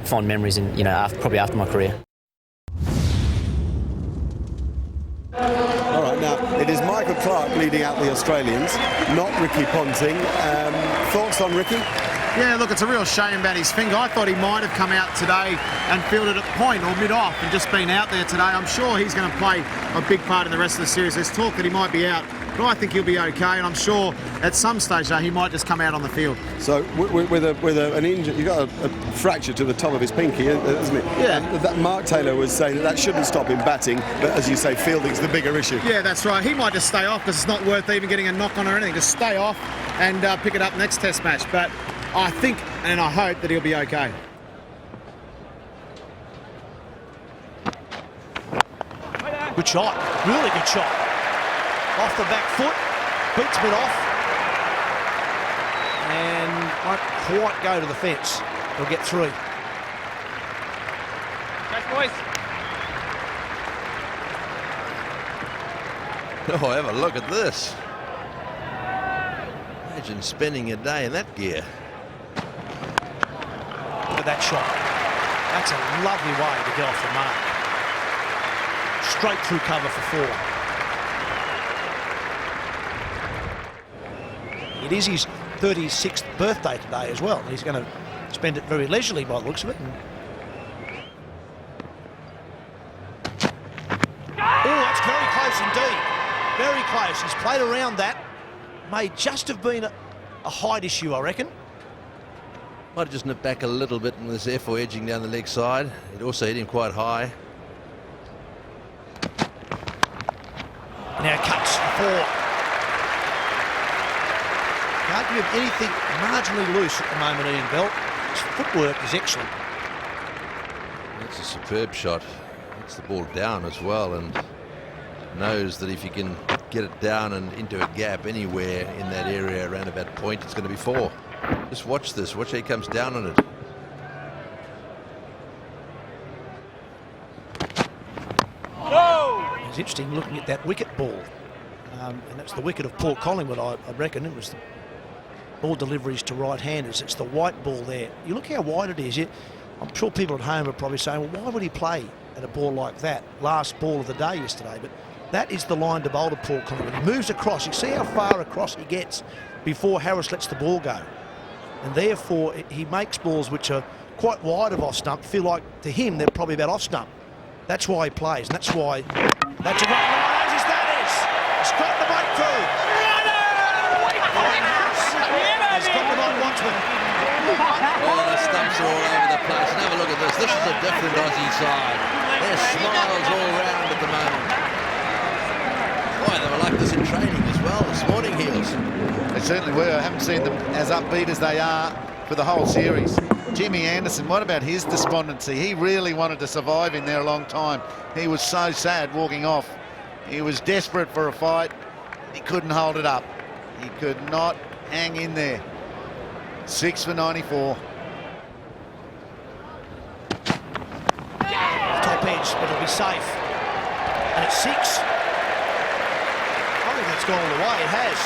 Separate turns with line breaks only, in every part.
fond memories, and probably after my career.
All right, now it is Michael Clark leading out the Australians, not Ricky Ponting. Thoughts on Ricky?
Yeah, look, it's a real shame about his finger. I thought he might have come out today and fielded at point or mid-off and just been out there today. I'm sure he's going to play a big part in the rest of the series. There's talk that he might be out, but I think he'll be okay, and I'm sure at some stage though he might just come out on the field.
So with an injury, you've got a fracture to the top of his pinky, isn't it?
Yeah.
That Mark Taylor was saying that shouldn't stop him batting, but as you say, fielding's the bigger issue.
Yeah, that's right. He might just stay off because it's not worth even getting a knock on or anything. Just stay off and pick it up next Test match. But I think and I hope that he'll be okay.
Good shot, really good shot. Off the back foot, beats mid off, and won't quite go to the fence. He'll get through.
Thanks, boys.
Oh, have a look at this. Imagine spending a day in that gear.
Look at that shot. That's a lovely way to get off the mark. Straight through cover for 4. It is his 36th birthday today as well. He's going to spend it very leisurely by the looks of it. Oh, that's very close indeed. Very close. He's played around that. May just have been a height issue, I reckon.
Might have just nipped back a little bit with this airfoil edging down the leg side. It also hit him quite high.
Now cuts for 4. Can't give him anything marginally loose at the moment, Ian Bell. His footwork is excellent.
That's a superb shot. Gets the ball down as well, and knows that if you can get it down and into a gap anywhere in that area around about point, it's going to be 4. Just watch this. Watch how he comes down on it.
It's interesting looking at that wicket ball. And that's the wicket of Paul Collingwood, I reckon. It was the ball deliveries to right-handers. It's the white ball there. You look how wide it is. I'm sure people at home are probably saying, well, why would he play at a ball like that? Last ball of the day yesterday. But that is the line to bowl to Paul Collingwood. He moves across. You see how far across he gets before Harris lets the ball go. And therefore, he makes balls which are quite wide of off stump feel like, to him, they're probably about off stump. That's why he plays, and that's why... That's a great line, as that is. He's got the breakthrough. He's got the right watchman.
Oh, the stumps are all over the place. And have a look at this. This is a different Aussie side. There's smiles all round at the moment. Boy, they were like this in training as well this morning, Heels.
They certainly were. I haven't seen them as upbeat as they are for the whole series. Jimmy Anderson, what about his despondency? He really wanted to survive in there a long time. He was so sad walking off. He was desperate for a fight. He couldn't hold it up. He could not hang in there. 6 for 94.
Top edge, but it'll be safe. And it's 6. I think that's gone all the way. It has.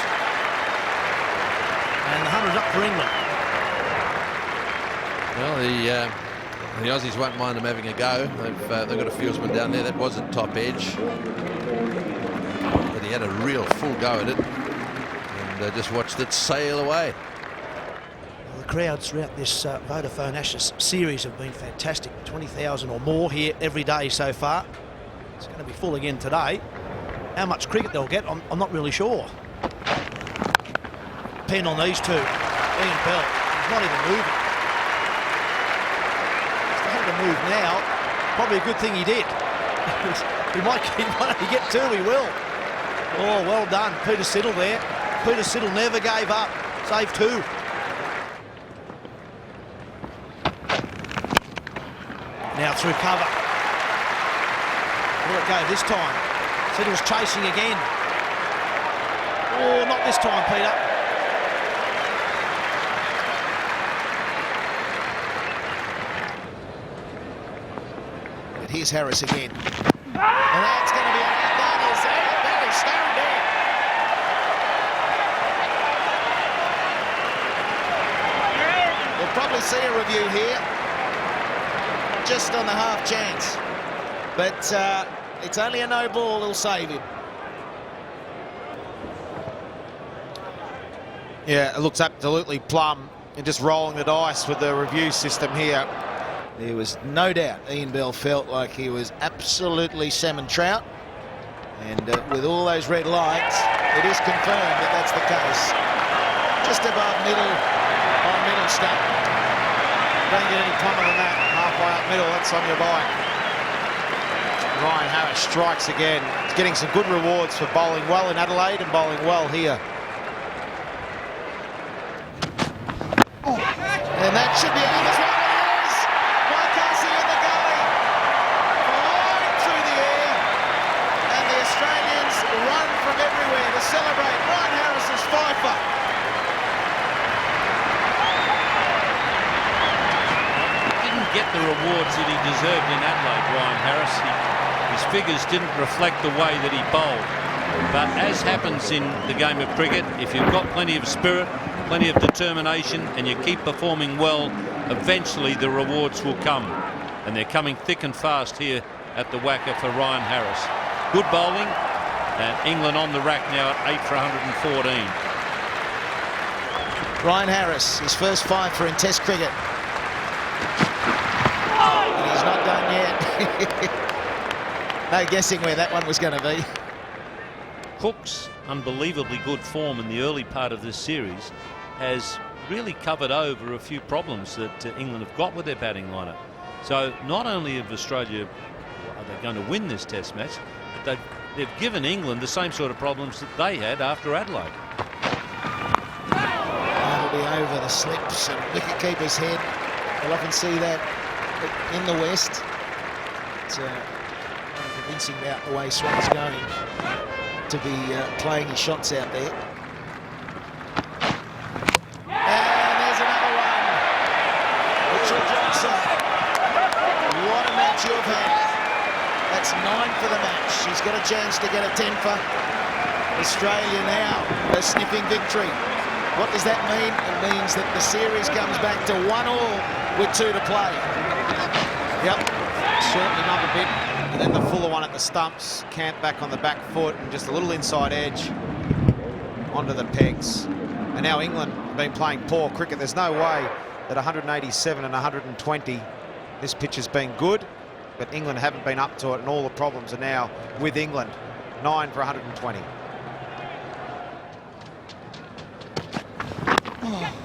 And the 100's up for England.
Well, the Aussies won't mind them having a go. They've got a fieldsman down there. That was a top edge. But he had a real full go at it. And just watched it sail away.
Well, the crowds throughout this Vodafone Ashes series have been fantastic. 20,000 or more here every day so far. It's going to be full again today. How much cricket they'll get, I'm not really sure. Pen on these two. Ian Bell, he's not even moving. To move now, probably a good thing he did. he might only get 2, he will. Oh, well done, Peter Siddle there. Peter Siddle never gave up. Save 2. Now through cover. Will it go this time? Siddle's chasing again. Oh, not this time, Peter.
Here's Harris again. And that's going to be out. That is stone dead. We'll probably see a review here.
just on the half chance. But it's only a no ball, he'll save him.
Yeah, it looks absolutely plumb, and just rolling the dice with the review system here.
There was no doubt Ian Bell felt like he was absolutely salmon trout. And with all those red lights, it is confirmed that that's the case. Just above middle, on middle stump.
Don't get any plumber than that. Halfway up middle, that's on your bike. Ryan Harris strikes again. He's getting some good rewards for bowling well in Adelaide and bowling well here.
And that should be out. That's what it is. Waikasi in the gully. Flying through the air. And the Australians run from everywhere to celebrate Ryan Harris's fifer.
Didn't get the rewards that he deserved in Adelaide, Ryan Harris. His figures didn't reflect the way that he bowled. But as happens in the game of cricket, if you've got plenty of spirit, plenty of determination, and you keep performing well, eventually the rewards will come. And they're coming thick and fast here at the Wacker for Ryan Harris. Good bowling, and England on the rack now at 8 for 114.
Ryan Harris, his first fifer in Test cricket. And he's not done yet. No guessing where that one was going to be.
Cook's unbelievably good form in the early part of this series has really covered over a few problems that England have got with their batting lineup. So not only have Australia, are they going to win this Test match, but they've given England the same sort of problems that they had after Adelaide.
That'll be over the slips and wicketkeeper's head. We'll often see that in the West. It's convincing about the way Swan's going to be playing his shots out there. And there's another one. Mitchell Johnson. What a match you've had. That's 9 for the match. He's got a chance to get a 10 for Australia now. A sniffing victory. What does that mean? It means that the series comes back to 1-1 with 2 to play.
Yep, shorten him up a bit. And then the fuller one at the stumps, Camp back on the back foot and just a little inside edge onto the pegs. And now England have been playing poor cricket. There's no way that 187 and 120, this pitch has been good, but England haven't been up to it, and all the problems are now with England. 9 for 120.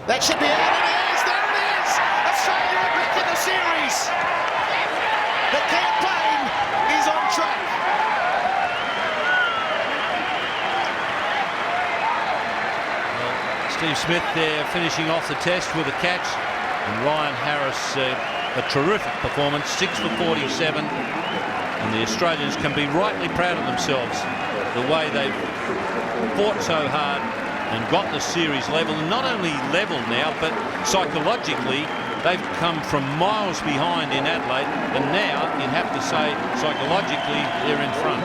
That should be out. It is. There it is. Australia are back in the series. The campaign is on track.
Well, Steve Smith there finishing off the test with a catch, and Ryan Harris a terrific performance, 6 for 47, and the Australians can be rightly proud of themselves, the way they've fought so hard and got the series level, and not only level now, but psychologically they've come from miles behind in Adelaide, and now you'd have to say psychologically they're in front.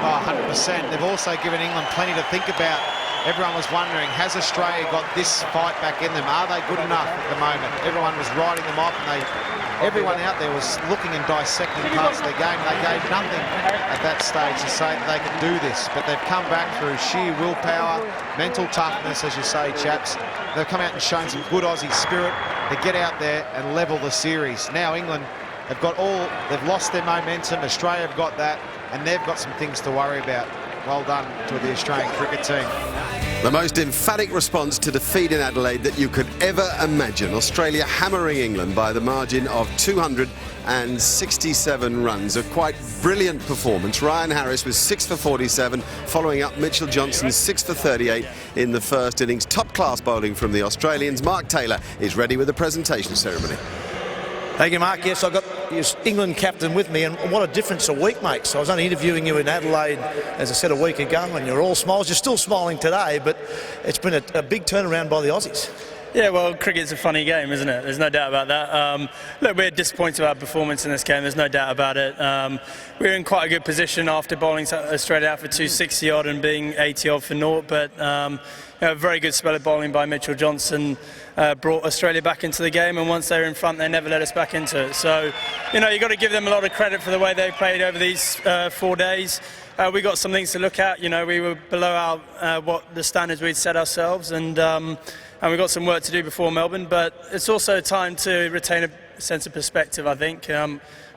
Oh, 100%. They've also given England plenty to think about. Everyone was wondering, has Australia got this fight back in them? Are they good enough at the moment? Everyone was writing them off, and everyone out there was looking and dissecting parts of their game. They gave nothing at that stage to say that they could do this, but they've come back through sheer willpower, mental toughness, as you say, chaps. They've come out and shown some good Aussie spirit to get out there and level the series. Now England have got they've lost their momentum. Australia have got that, and they've got some things to worry about. Well done to the Australian cricket team.
The most emphatic response to defeat in Adelaide that you could ever imagine. Australia hammering England by the margin of 267 runs. A quite brilliant performance. Ryan Harris was 6 for 47, following up Mitchell Johnson's 6 for 38 in the first innings. Top-class bowling from the Australians. Mark Taylor is ready with the presentation ceremony.
Thank you, Mark. Yes, I've got your England captain with me, and what a difference a week makes. I was only interviewing you in Adelaide, as I said, a week ago, and you're all smiles. You're still smiling today, but it's been a big turnaround by the Aussies.
Yeah, well, cricket's a funny game, isn't it? There's no doubt about that. Look, we're disappointed with our performance in this game. There's no doubt about it. We were in quite a good position after bowling Australia out for 260 odd and being 80 odd for naught, but a very good spell of bowling by Mitchell Johnson brought Australia back into the game, and once they were in front, they never let us back into it. So you know, you've got to give them a lot of credit for the way they played over these 4 days. We got some things to look at. You know, we were below what the standards we'd set ourselves, and we've got some work to do before Melbourne. But it's also time to retain a sense of perspective, I think.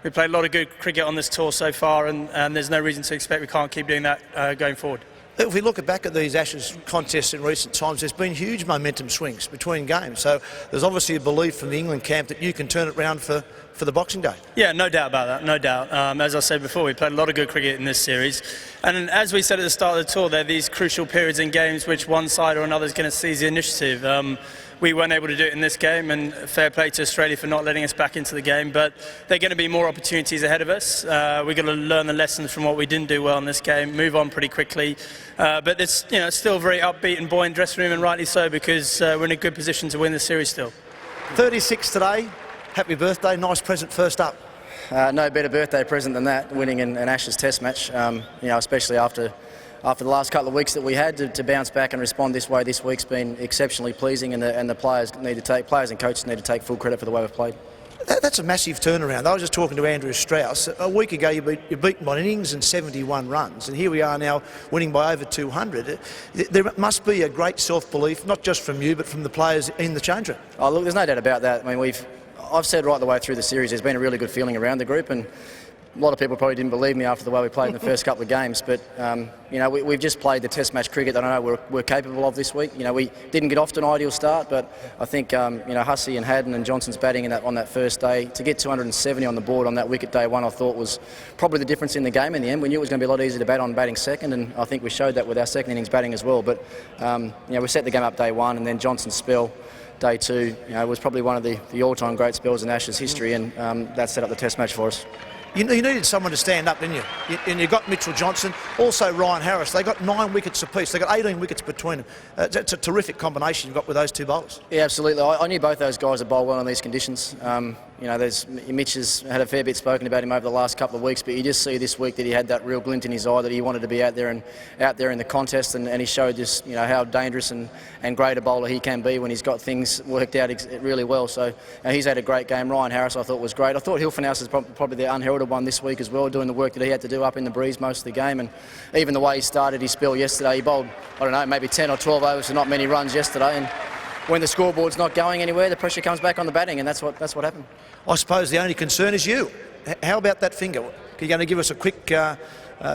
We played a lot of good cricket on this tour so far, and there's no reason to expect we can't keep doing that going forward.
If we look back at these Ashes contests in recent times, there's been huge momentum swings between games. So there's obviously a belief from the England camp that you can turn it around for the Boxing Day.
Yeah, no doubt about that, no doubt. As I said before, we played a lot of good cricket in this series. And as we said at the start of the tour, there are these crucial periods in games which one side or another is going to seize the initiative. We weren't able to do it in this game, and fair play to Australia for not letting us back into the game. But there are going to be more opportunities ahead of us. We've got to learn the lessons from what we didn't do well in this game, move on pretty quickly. But it's, you know, still very upbeat and buoyant dressing room, and rightly so, because we're in a good position to win the series still.
36 today. Happy birthday. Nice present first up.
No better birthday present than that, winning an Ashes Test match. You know, especially after the last couple of weeks that we had to bounce back and respond this way. This week's been exceptionally pleasing, and the players and coaches need to take full credit for the way we've played.
That's a massive turnaround. I was just talking to Andrew Strauss. A week ago you're beaten by innings and 71 runs, and here we are now winning by over 200. There must be a great self-belief, not just from you but from the players in the change room.
Oh, look, there's no doubt about that. I mean, I've said right the way through the series there's been a really good feeling around the group, and a lot of people probably didn't believe me after the way we played in the first couple of games, but you know, we've just played the Test match cricket that I know we're capable of this week. You know, we didn't get off to an ideal start, but I think you know, Hussey and Haddon and Johnson's batting on that first day, to get 270 on the board on that wicket day one, I thought was probably the difference in the game in the end. We knew it was going to be a lot easier to bat on batting second, and I think we showed that with our second innings batting as well. But you know, we set the game up day one, and then Johnson's spell day two, you know, was probably one of the all-time great spells in Ashes history, and that set up the Test match for us.
You needed someone to stand up, didn't you? And you got Mitchell Johnson, also Ryan Harris. They got 9 wickets apiece. They got 18 wickets between them. It's a terrific combination you've got with those two bowlers.
Yeah, absolutely. I knew both those guys would bowl well in these conditions. You know, Mitch has had a fair bit spoken about him over the last couple of weeks, but you just see this week that he had that real glint in his eye that he wanted to be out there in the contest, and he showed just, you know, how dangerous and great a bowler he can be when he's got things worked out really well. So he's had a great game. Ryan Harris I thought was great. I thought Hilfenhaus is probably the unheralded one this week as well, doing the work that he had to do up in the breeze most of the game, and even the way he started his spell yesterday, he bowled, I don't know, maybe 10 or 12 overs for not many runs yesterday, and when the scoreboard's not going anywhere, the pressure comes back on the batting, and that's what happened.
I suppose the only concern is you. How about that finger? Are you going to give us a quick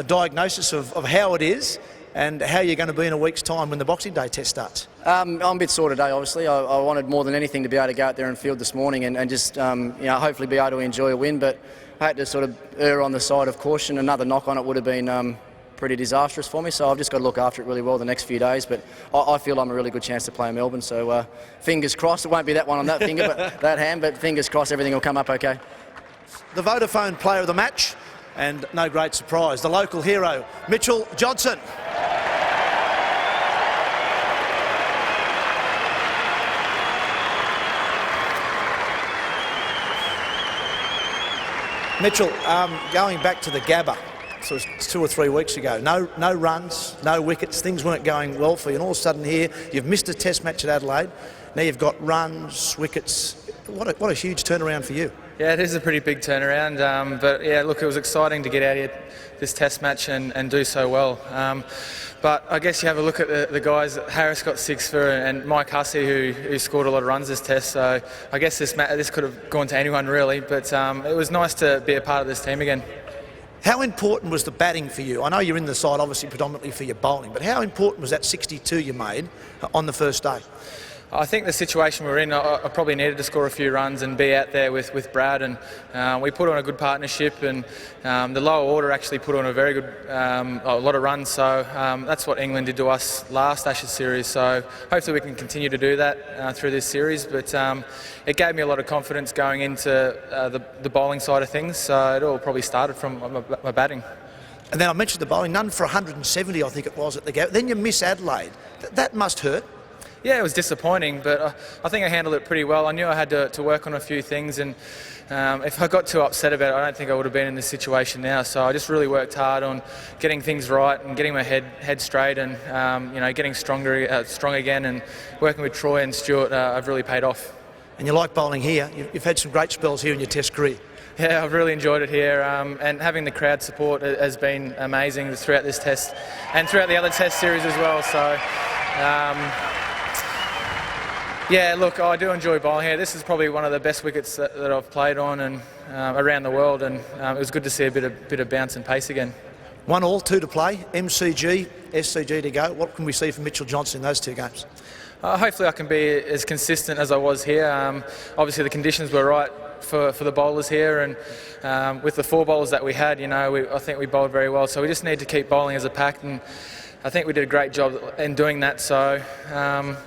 diagnosis of how it is and how you're going to be in a week's time when the Boxing Day Test starts?
I'm a bit sore today, obviously. I wanted more than anything to be able to go out there and field this morning and just you know, hopefully be able to enjoy a win, but I had to sort of err on the side of caution. Another knock on it would have been pretty disastrous for me, so I've just got to look after it really well the next few days, but I feel I'm a really good chance to play in Melbourne, so fingers crossed. It won't be that one on that finger, but that hand, but fingers crossed everything will come up okay.
The Vodafone player of the match, and no great surprise, the local hero, Mitchell Johnson. Mitchell, going back to the Gabba, so it was 2 or 3 weeks ago, no runs, no wickets, things weren't going well for you, and all of a sudden here you've missed a Test match at Adelaide, now you've got runs, wickets. What a huge turnaround for you.
Yeah, it is a pretty big turnaround, but yeah, look, it was exciting to get out here this Test match and do so well. But I guess you have a look at the guys. Harris got 6 and Mike Hussey, who scored a lot of runs this Test. So I guess this could have gone to anyone really, but it was nice to be a part of this team again.
How important was the batting for you? I know you're in the side obviously predominantly for your bowling, but how important was that 62 you made on the first day?
I think the situation we're in, I probably needed to score a few runs and be out there with Brad, and we put on a good partnership, and the lower order actually put on a very good, a lot of runs, so that's what England did to us last Ashes series, so hopefully we can continue to do that through this series, but it gave me a lot of confidence going into the bowling side of things, so it all probably started from my batting.
And then I mentioned the bowling, none for 170 I think it was at the gap, then you miss Adelaide, that must hurt.
Yeah, it was disappointing, but I think I handled it pretty well. I knew I had to work on a few things, and if I got too upset about it, I don't think I would have been in this situation now. So I just really worked hard on getting things right and getting my head straight, and you know, getting strong again, and working with Troy and Stuart, I've really paid off.
And you like bowling here. You've had some great spells here in your Test career.
Yeah, I've really enjoyed it here, and having the crowd support has been amazing throughout this test and throughout the other test series as well. So, yeah, look, I do enjoy bowling here. This is probably one of the best wickets that I've played on and around the world, and it was good to see a bit of bounce and pace again.
1-1, 2 to play, MCG, SCG to go. What can we see from Mitchell Johnson in those 2 games?
Hopefully I can be as consistent as I was here. Obviously the conditions were right for the bowlers here, and with the 4 bowlers that we had, you know, I think we bowled very well. So we just need to keep bowling as a pack, and I think we did a great job in doing that. So,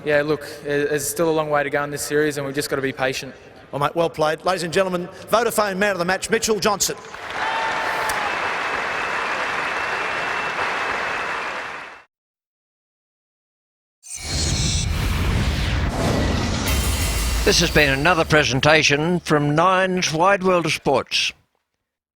yeah, look, there's still a long way to go in this series, and we've just got to be patient.
Well, mate, well played. Ladies and gentlemen, Vodafone man of the match, Mitchell Johnson.
This has been another presentation from Nine's Wide World of Sports.